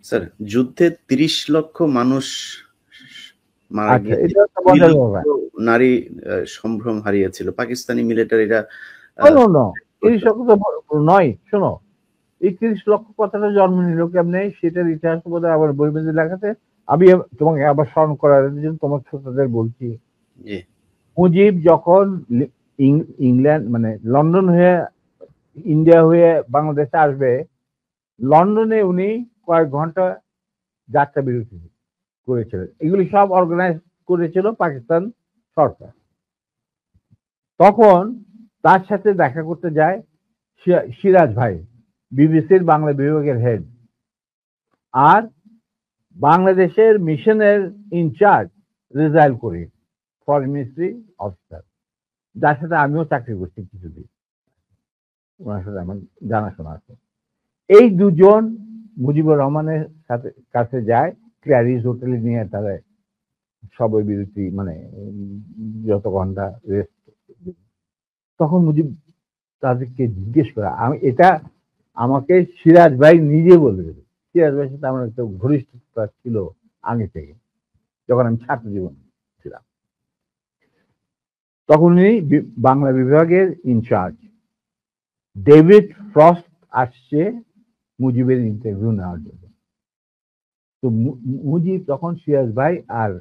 Sir, যুদ্ধে ৩০ লক্ষ মানুষ মারা আচ্ছা, গিয়েছে, এটা একটা ২ মজার লক্ষ ব্যাপার। নারী সম্ভ্রম হারিয়েছিল। পাকিস্তানি মিলিটারিরা নো, নো, নো, ৩০ লক্ষ তো নয়। শোনো, এই ৩০ লক্ষ কথাটা জন্ম নিল কেমনে সেটার ইতিহাস বোধহয় আবার বই মেঝে লেখাতে। আমি তোমাকে আবার স্মরণ করার জন্য তোমার ছোটদের বলছি। জি। মুজিব যখন ইংল্যান্ড মানে লন্ডন হয়ে ইন্ডিয়া হয়ে বাংলাদেশে আসবে, লন্ডনে উনি কয়েক ঘন্টা যাত্রা বিরতি করেছিলেন। এগুলি সব অর্গানাইজ করেছিল পাকিস্তান সরকার। তখন তার সাথে দেখা করতে যায় সিরাজ ভাই, বিবিসির বাংলা বিভাগের হেড, আর বাংলাদেশের মিশনের ইনচার্জ রেজাইল করিম, ফরেন মিনিস্ট্রি অফিসার, যার সাথে আমিও চাকরি করছি কিছুদিন, ওনার সাথে আমার জানাশোনা আছে। এই দুজন মুজিবুর রহমানের সাথে কাছে যায়, ক্ল্যারিস হোটেলে নিয়ে তারা সবাই বিরতি মানে যত ঘন্টা রেস্ট। তখন মুজিব তাদেরকে জিজ্ঞেস করা, আমি এটা আমাকে সিরাজ ভাই নিজে বলে দেবে। সিরাজ ভাইয়ের সাথে আমার একটা ঘনিষ্ঠতা ছিল আগে থেকে, যখন আমি ছাত্র জীবন ছিলাম। তখন উনি বাংলা বিভাগের ইনচার্জ। ডেভিড ফ্রস্ট আসছে মুজিবের ইন্টারভিউ নেওয়ার জন্য। তো মুজিব তখন সিরাজ ভাই আর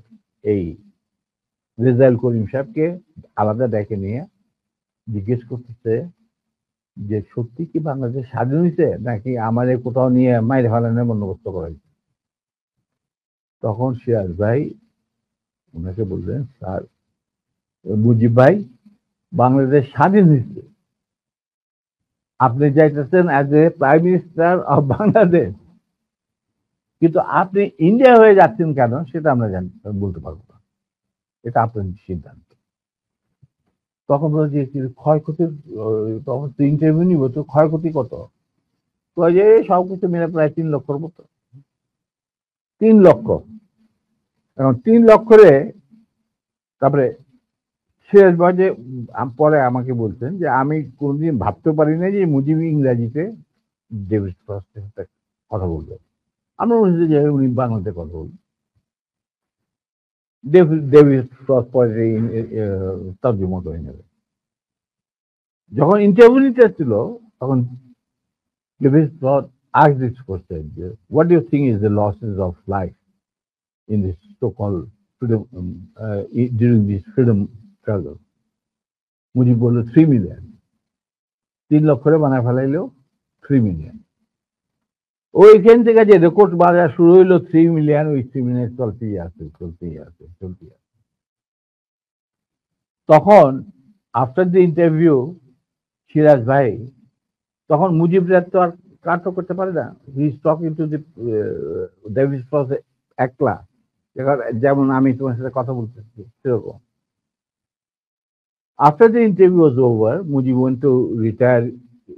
এই রেজাইল করিম সাহেবকে আলাদা ডেকে নিয়ে জিজ্ঞেস করতেছে যে সত্যি কি বাংলাদেশ স্বাধীন হয়েছে নাকি আমাদের কোথাও নিয়ে মাইরে ফেলানোর বন্দোবস্ত করা হয়েছে। তখন সিরাজ ভাই ওনাকে বললেন, স্যার মুজিব ভাই, বাংলাদেশ স্বাধীন হয়েছে, আপনি যাইতেছেন as a prime minister of Bangladesh, কিন্তু আপনি ইন্ডিয়া হয়ে যাচ্ছেন কেন সেটা আমরা বলতে পারবো না, এটা আপনার সিদ্ধান্ত। তখন বলছি ক্ষয়ক্ষতির, তখন তো ইন্টারভিউ নিব, তো ক্ষয়ক্ষতি কত? তো যে সবকিছু মিলে প্রায় ৩ লক্ষর মতো। ৩ লক্ষ। এখন ৩ লক্ষরে তারপরে সিরাজ ভাই যে পরে আমাকে বলছেন যে আমি কোনোদিন ভাবতে পারি না যে মুজিব ইংরাজিতে ডেভিড ফ্রস্টের সাথে কথা বলবেন। আমরা বলছি যে উনি বাংলাতে কথা বলবেন। ডেভিড ফ্রস্ট পরে তর্জমা করে নেবে। যখন ইন্টারভিউ নিতে ছিল তখন David frost asked this question, what do you think is the losses of life in this so-called freedom during this freedom struggle? Mujib বলল 3 মিলিয়ন। ৩ লক্ষরে বানায় ফেলাইলেও 3 মিলিয়ন। ওইখান থেকে যে রেকর্ড বাজার শুরু হইলো 3 মিলিয়ন, ওই 3 মিলিয়ন চলতেই আছে। তখন আফটার দ্য ইন্টারভিউ সিরাজ ভাই তখন মুজিবরা তো আর কাটও করতে পারে না, he is talking to the David frost একলা, যেমন আমি তোমার সাথে কথা বলতেছি সেরকম। After the interview was over, Mujib went to retire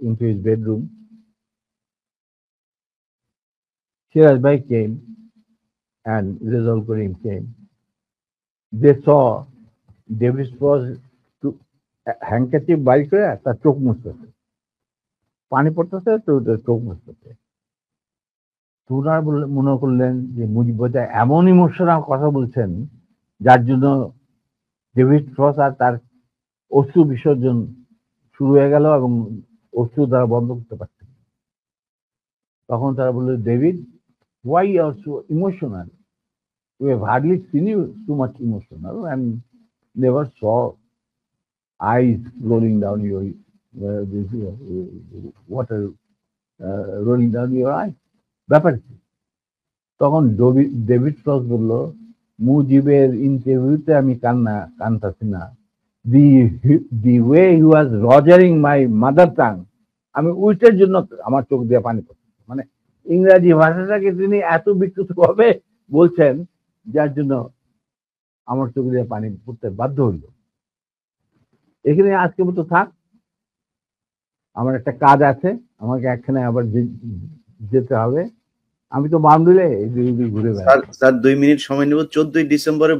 into his bedroom. Shiraz Bhai came and Rizal Karim came. They saw David Frost to handkerchief বাইর করে তার চোখ মুছতেছে, পানি পড়তেছে তো চোখ মুছতেছে। তোরা মনে করলেন যে মুজিব বোধহয় এমন ইমোশনাল কথা বলছেন যার জন্য ডেভিড ফ্রস্ট আর তার অশ্রু বিসর্জন শুরু হয়ে গেল এবং অশ্রু দ্বারা বন্ধ করতে পারছে। তখন তারা বলল, David, why you are so emotional? We have hardly seen you too much emotional and never saw eyes rolling down your water rolling down your eyes. ব্যাপার কি? তখন ডেভিড ফ্রস্ট বলল, মুজিবের ইন্টারভিউতে আমি কানতাছি না, the way he was rogering my mother tongue, আমি উইটের জন্য আমার চোখ দিয়ে পানি পড়ছে। মানে ইংরাজি ভাষাটাকে তিনি এত বিকৃত ভাবে বলছেন যার জন্য আমার চোখ দিয়ে পানি পড়তে বাধ্য হইল। এখানে আজকে মতো থাক, আমার একটা কাজ আছে, আমাকে একখানে আবার যেতে হবে। আমি তো বান্ধুলে ঘুরে বেড়াই। স্যার 2 মিনিট সময় নেব। 14ই ডিসেম্বরে